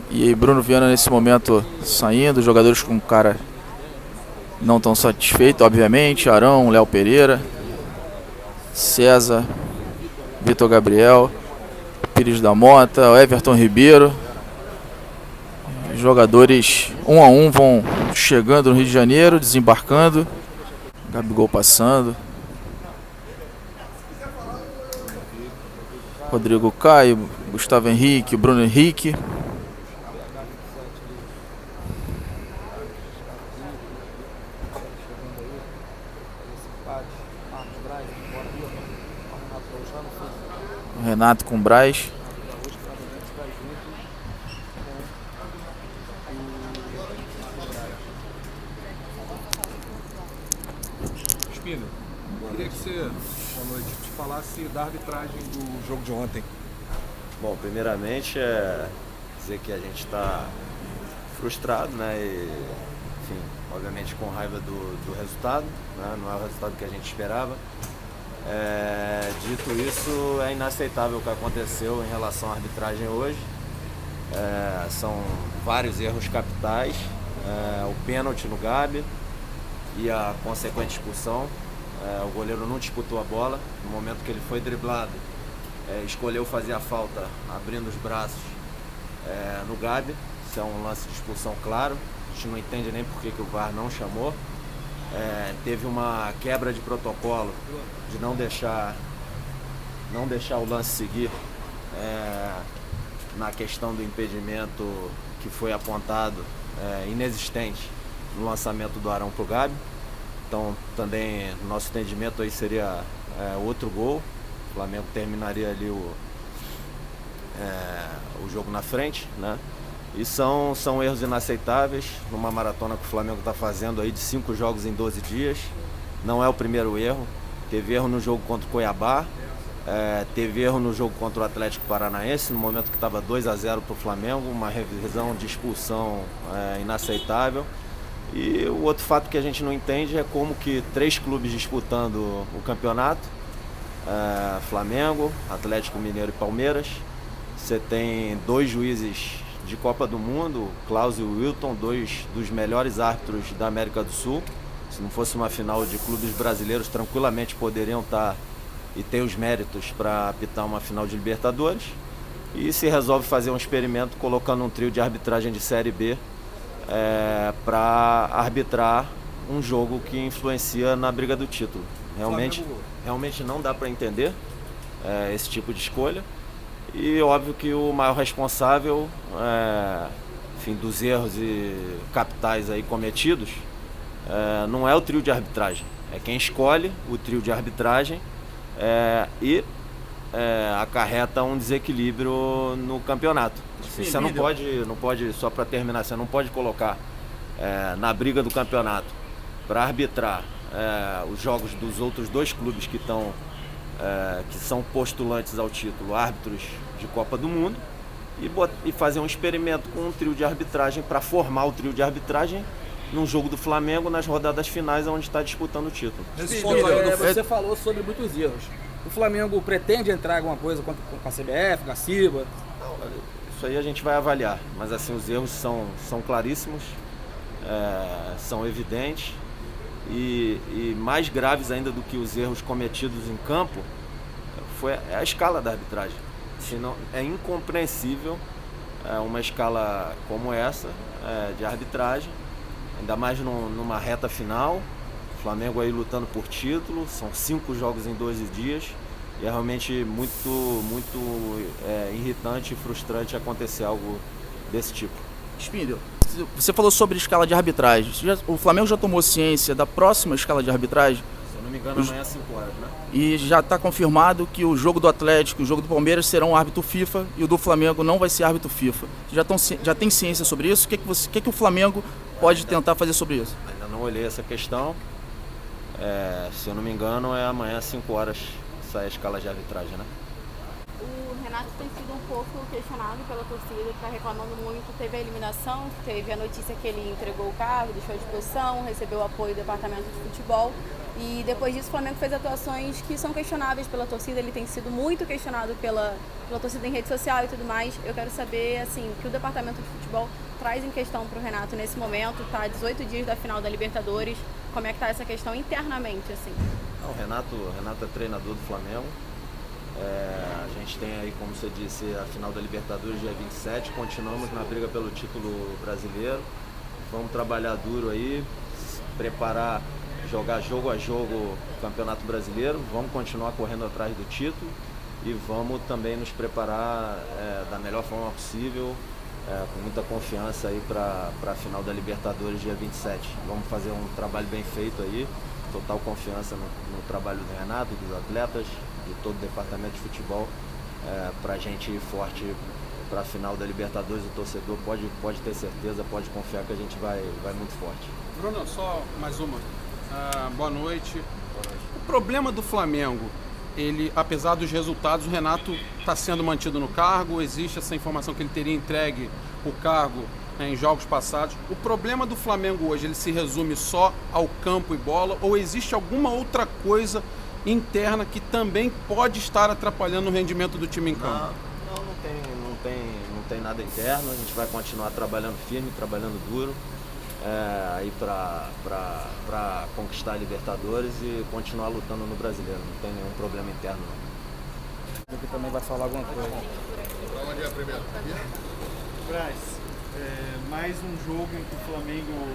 E aí Bruno Viana nesse momento saindo, jogadores com cara não tão satisfeito, obviamente. Arão, Léo Pereira, César, Vitor Gabriel, Pires da Mota, Everton Ribeiro. Os jogadores um a um vão chegando no Rio de Janeiro, desembarcando. Gabigol passando. Rodrigo Caio, Gustavo Henrique, Bruno Henrique. O Renato com o Braz. Espino, queria que você, boa noite, te falasse da arbitragem do jogo de ontem. Bom, primeiramente dizer que a gente está frustrado, né? E, enfim, obviamente com raiva do resultado, né? Não é o resultado que a gente esperava. Dito isso, é inaceitável o que aconteceu em relação à arbitragem hoje. São vários erros capitais, o pênalti no Gabi e a consequente expulsão. O goleiro não disputou a bola, no momento que ele foi driblado, escolheu fazer a falta abrindo os braços no Gabi. Isso é um lance de expulsão claro, a gente não entende nem por que o VAR não chamou. Teve uma quebra de protocolo de não deixar o lance seguir na questão do impedimento que foi apontado, inexistente no lançamento do Arão para o Gabi. Então também no nosso entendimento aí seria outro gol. O Flamengo terminaria ali o jogo na frente, né? E são erros inaceitáveis numa maratona que o Flamengo está fazendo aí de 5 jogos em 12 dias. Não é o primeiro erro. Teve erro no jogo contra o Cuiabá, teve erro no jogo contra o Atlético Paranaense, no momento que estava 2-0 para o Flamengo, uma revisão de expulsão inaceitável. E o outro fato que a gente não entende é como que 3 clubes disputando o campeonato, Flamengo, Atlético Mineiro e Palmeiras. Você tem 2 juízes de Copa do Mundo, Klaus e Wilton, 2 dos melhores árbitros da América do Sul. Se não fosse uma final de clubes brasileiros, tranquilamente poderiam estar e ter os méritos para apitar uma final de Libertadores. E se resolve fazer um experimento colocando um trio de arbitragem de Série B para arbitrar um jogo que influencia na briga do título. Realmente não dá para entender esse tipo de escolha. E óbvio que o maior responsável, enfim, dos erros capitais aí cometidos, não é o trio de arbitragem, é quem escolhe o trio de arbitragem e acarreta um desequilíbrio no campeonato. Você não pode, só para terminar, você não pode colocar na briga do campeonato para arbitrar os jogos dos outros 2 clubes que são postulantes ao título, árbitros de Copa do Mundo, e fazer um experimento com um trio de arbitragem para formar o trio de arbitragem num jogo do Flamengo nas rodadas finais onde está disputando o título. Você falou sobre muitos erros. O Flamengo pretende entrar em alguma coisa com a CBF, com a CIBA? Isso aí a gente vai avaliar, mas assim, os erros são claríssimos, são evidentes e mais graves ainda do que os erros cometidos em campo foi a escala da arbitragem. Senão, é incompreensível uma escala como essa de arbitragem, ainda mais numa reta final. O Flamengo aí lutando por título, são 5 jogos em 12 dias e é realmente muito irritante e frustrante acontecer algo desse tipo. Spindel, você falou sobre escala de arbitragem. O Flamengo já tomou ciência da próxima escala de arbitragem? Se eu não me engano, amanhã às 5 horas, né? E já está confirmado que o jogo do Atlético e o jogo do Palmeiras serão árbitro FIFA e o do Flamengo não vai ser árbitro FIFA. Já tem ciência sobre isso? O que o Flamengo pode tentar fazer sobre isso? Ainda não olhei essa questão. Se eu não me engano, é amanhã às 5 horas sai a escala de arbitragem, né? O Renato tem sido um pouco questionado pela torcida, está reclamando muito. Teve a eliminação, teve a notícia que ele entregou o cargo, deixou a disposição, recebeu o apoio do departamento de futebol. E depois disso o Flamengo fez atuações que são questionáveis pela torcida. Ele tem sido muito questionado pela torcida em rede social e tudo mais. Eu quero saber assim, o que o departamento de futebol traz em questão para o Renato nesse momento. Está a 18 dias da final da Libertadores. Como é que está essa questão internamente? Assim? Não, o Renato é treinador do Flamengo. A gente tem aí, como você disse, a final da Libertadores dia 27. Continuamos na briga pelo título brasileiro. Vamos trabalhar duro aí, preparar, jogar jogo a jogo o Campeonato Brasileiro. Vamos continuar correndo atrás do título e vamos também nos preparar da melhor forma possível, com muita confiança aí para a final da Libertadores dia 27. Vamos fazer um trabalho bem feito aí, total confiança no trabalho do Renato, dos atletas, de todo o departamento de futebol, para a gente ir forte para a final da Libertadores. O torcedor pode ter certeza, pode confiar que a gente vai muito forte. Bruno, só mais uma. Boa noite. O problema do Flamengo, ele, apesar dos resultados, o Renato está sendo mantido no cargo. Existe essa informação que ele teria entregue o cargo em jogos passados. O problema do Flamengo hoje, ele se resume só ao campo e bola, ou existe alguma outra coisa interna que também pode estar atrapalhando o rendimento do time em campo? Não tem nada interno. A gente vai continuar trabalhando firme, trabalhando duro, aí para conquistar a Libertadores e continuar lutando no Brasileiro. Não tem nenhum problema interno, não. Aqui também vai falar alguma coisa. Vamos ali primeiro. Braz, mais um jogo em que o Flamengo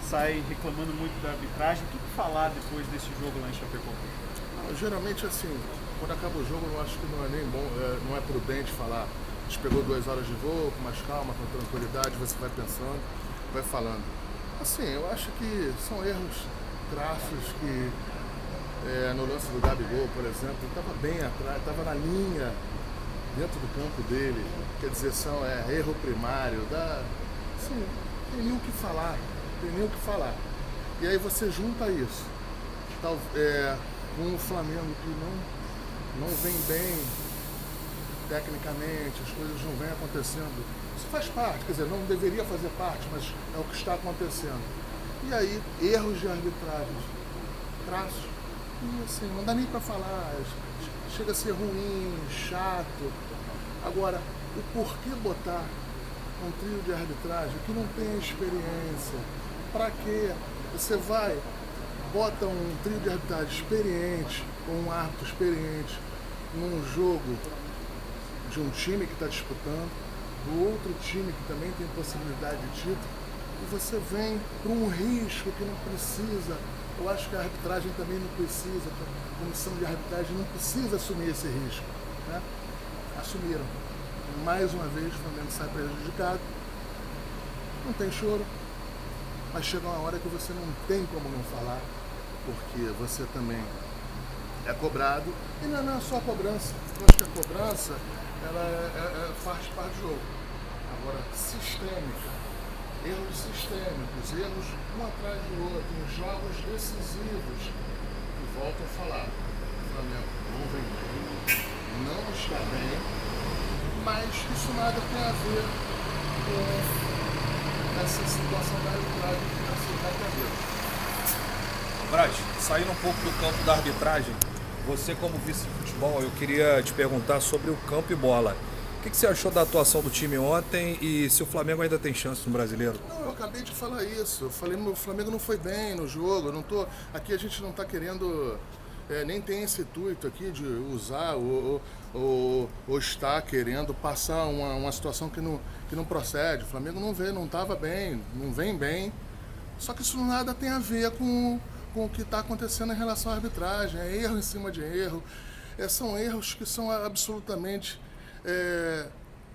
sai reclamando muito da arbitragem. O que falar depois desse jogo lá em Chapecó? Geralmente, assim, quando acaba o jogo, eu acho que não é nem bom, não é prudente falar. A gente pegou 2 horas de voo, com mais calma, com tranquilidade, você vai pensando, vai falando. Assim, eu acho que são erros crassos que, no lance do Gabigol, por exemplo, estava bem atrás, estava na linha, dentro do campo dele. Quer dizer, erro primário, assim, não tem nem o que falar, E aí você junta isso, com o Flamengo que não vem bem tecnicamente, as coisas não vêm acontecendo. Isso faz parte, quer dizer, não deveria fazer parte, mas é o que está acontecendo. E aí, erros de arbitragem crassos, e assim, não dá nem para falar, chega a ser ruim, chato. Agora, o porquê botar um trio de arbitragem que não tem experiência? Para quê? Você bota um trio de arbitragem experiente, ou um árbitro experiente, num jogo de um time que está disputando, do outro time que também tem possibilidade de título, e você vem para um risco que não precisa. Eu acho que a arbitragem também não precisa, a comissão de arbitragem não precisa assumir esse risco, né? Assumiram. Mais uma vez o Flamengo sai prejudicado, não tem choro, mas chega uma hora que você não tem como não falar, porque você também é cobrado, e não é só a cobrança. Eu acho que a cobrança faz parte do jogo. Agora, sistêmica, erros sistêmicos, erros um atrás do outro, em jogos decisivos, e volto a falar, o Flamengo não vem bem, não está bem, mas isso nada tem a ver com essa situação da arbitragem que está se tratando. Braz, saindo um pouco do campo da arbitragem, você como vice de futebol, eu queria te perguntar sobre o campo e bola. O que você achou da atuação do time ontem e se o Flamengo ainda tem chance no Brasileiro? Não, eu acabei de falar isso. Eu falei, o Flamengo não foi bem no jogo. Aqui a gente não está querendo, nem tem esse intuito aqui de usar ou estar querendo passar uma situação que não procede. O Flamengo não estava bem, não vem bem. Só que isso nada tem a ver com o que está acontecendo em relação à arbitragem. É erro em cima de erro. São erros que são absolutamente...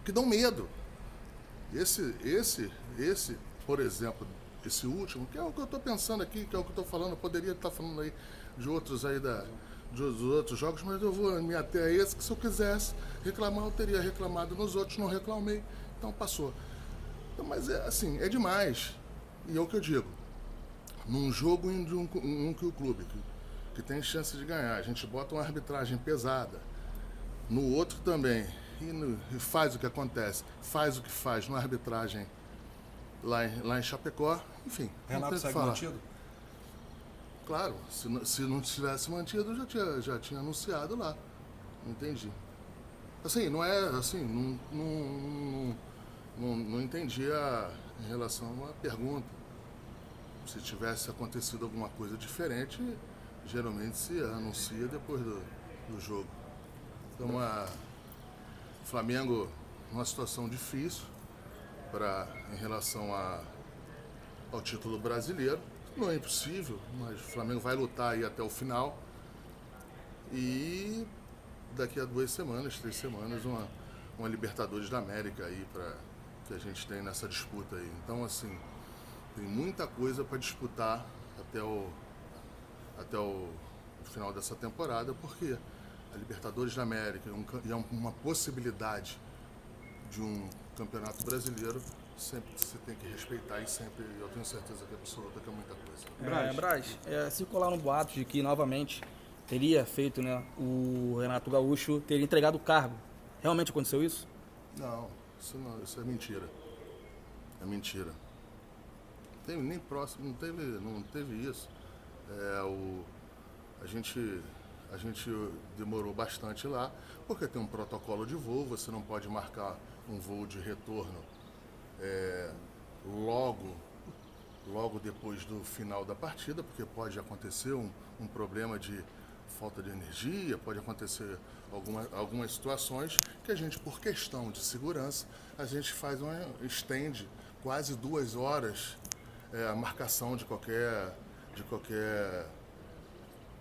que dão medo. Esse, por exemplo, esse último, que é o que eu estou pensando aqui, que é o que eu estou falando, eu poderia estar falando aí de outros aí dos outros jogos, mas eu vou me ater a esse, que se eu quisesse reclamar, eu teria reclamado nos outros, não reclamei, então passou. Então, mas é demais. E é o que eu digo, num jogo em que o clube que tem chance de ganhar, a gente bota uma arbitragem pesada, no outro também, e faz o que acontece, faz o que faz na arbitragem lá em Chapecó, enfim. Renato segue mantido? Claro, se não tivesse mantido, já tinha anunciado lá. Entendi. Assim, não é assim, não entendi em relação à pergunta. Se tivesse acontecido alguma coisa diferente, geralmente se anuncia depois do jogo. Então, o Flamengo numa situação difícil em relação ao título brasileiro. Não é impossível, mas o Flamengo vai lutar aí até o final. E daqui a 2 semanas, 3 semanas, uma Libertadores da América aí que a gente tem nessa disputa aí. Então, assim, tem muita coisa para disputar até o final dessa temporada, porque a Libertadores da América é uma possibilidade de um campeonato brasileiro, sempre você tem que respeitar, e sempre eu tenho certeza que é absoluta que é muita coisa. Braz, circularam boatos de que novamente teria feito, né, o Renato Gaúcho teria entregado o cargo. Realmente aconteceu isso? Não, isso é mentira. É mentira. Não teve nem próximo, não teve isso. A gente demorou bastante lá, porque tem um protocolo de voo, você não pode marcar um voo de retorno logo depois do final da partida, porque pode acontecer um problema de falta de energia, pode acontecer algumas situações que a gente, por questão de segurança, a gente estende quase 2 horas a marcação de qualquer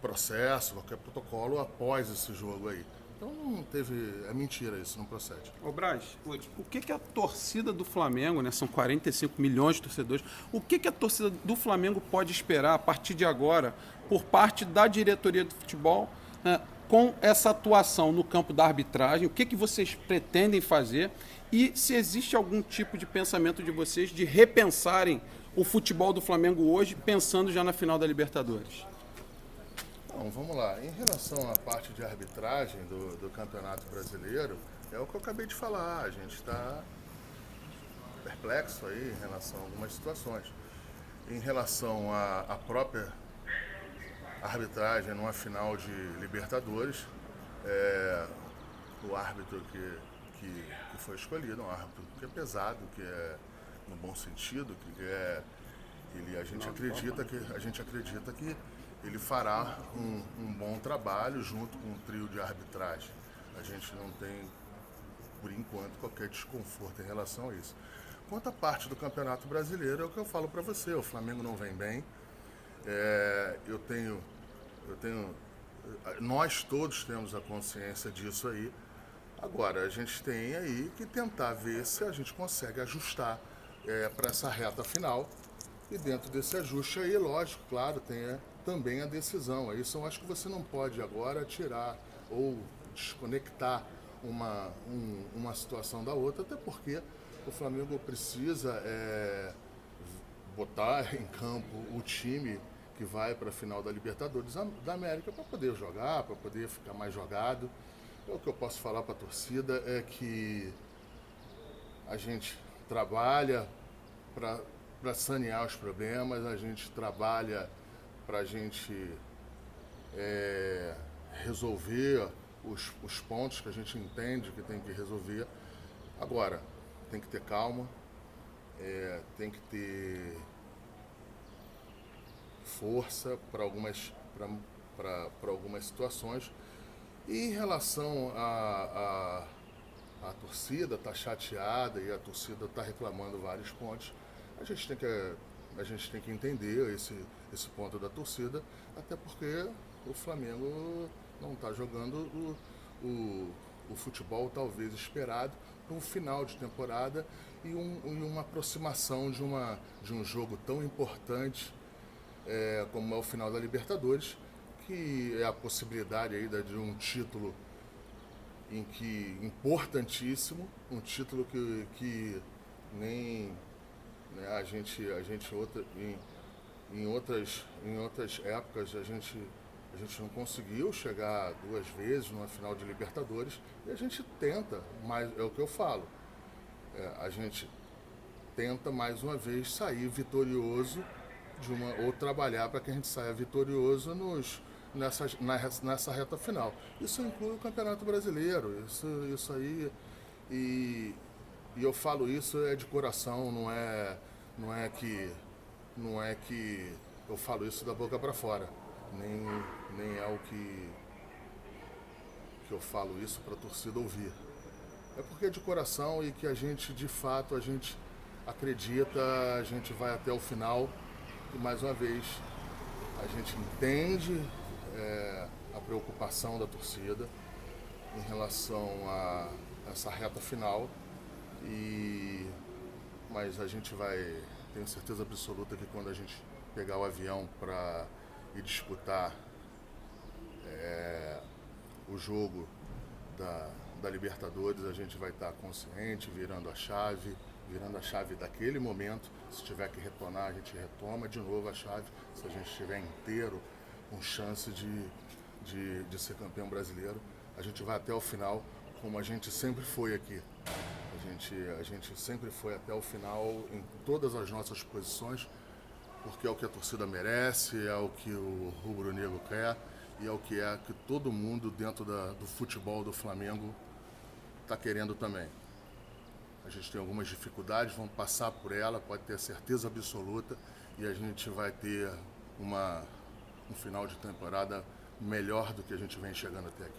processo, qualquer protocolo após esse jogo aí. Então não teve. É mentira isso, não procede. Ô Braz, o que a torcida do Flamengo, né? São 45 milhões de torcedores. O que a torcida do Flamengo pode esperar a partir de agora por parte da diretoria do futebol, né, com essa atuação no campo da arbitragem? O que vocês pretendem fazer? E se existe algum tipo de pensamento de vocês de repensarem o futebol do Flamengo hoje, pensando já na final da Libertadores? Então, vamos lá. Em relação à parte de arbitragem do Campeonato Brasileiro, é o que eu acabei de falar. A gente está perplexo aí em relação a algumas situações. Em relação à própria arbitragem numa final de Libertadores, o árbitro que foi escolhido, um árbitro que é pesado, que é no bom sentido, a gente acredita que ele fará um bom trabalho junto com o trio de arbitragem. A gente não tem, por enquanto, qualquer desconforto em relação a isso. Quanto à parte do Campeonato Brasileiro, é o que eu falo para você, o Flamengo não vem bem. Nós todos temos a consciência disso aí. Agora, a gente tem aí que tentar ver se a gente consegue ajustar para essa reta final. E dentro desse ajuste aí, lógico, claro, tem também a decisão. Isso eu acho que você não pode agora tirar ou desconectar uma situação da outra, até porque o Flamengo precisa botar em campo o time que vai para a final da Libertadores da América para poder jogar, para poder ficar mais jogado. O que eu posso falar para a torcida é que a gente trabalha para sanear os problemas, a gente trabalha para a gente resolver os pontos que a gente entende que tem que resolver. Agora, tem que ter calma, tem que ter força para algumas situações. E em relação à torcida, está chateada e a torcida está reclamando vários pontos, a gente tem que entender esse ponto da torcida, até porque o Flamengo não está jogando o futebol talvez esperado no final de temporada e uma aproximação de um jogo tão importante como é o final da Libertadores, que é a possibilidade aí de um título importantíssimo, um título que nem a gente em outras épocas a gente A gente não conseguiu chegar 2 vezes numa final de Libertadores e a gente tenta, mas é o que eu falo, a gente tenta mais uma vez sair vitorioso ou trabalhar para que a gente saia vitorioso nessa reta final. Isso inclui o Campeonato Brasileiro, isso aí, e eu falo isso de coração, não é que eu falo isso da boca para fora, nem é o que eu falo isso para a torcida ouvir. É porque é de coração e que a gente, de fato, a gente acredita, a gente vai até o final e, mais uma vez, a gente entende a preocupação da torcida em relação a essa reta final, mas a gente vai, tenho certeza absoluta que quando a gente pegar o avião para ir disputar o jogo da Libertadores, a gente vai estar consciente, virando a chave daquele momento. Se tiver que retornar, a gente retoma de novo a chave. Se a gente estiver inteiro, com chance de ser campeão brasileiro, a gente vai até o final, como a gente sempre foi aqui. A gente sempre foi até o final em todas as nossas posições, porque é o que a torcida merece, é o que o rubro-negro quer e é o que todo mundo dentro do futebol do Flamengo está querendo também. A gente tem algumas dificuldades, vamos passar por ela, pode ter certeza absoluta, e a gente vai ter um final de temporada melhor do que a gente vem chegando até aqui.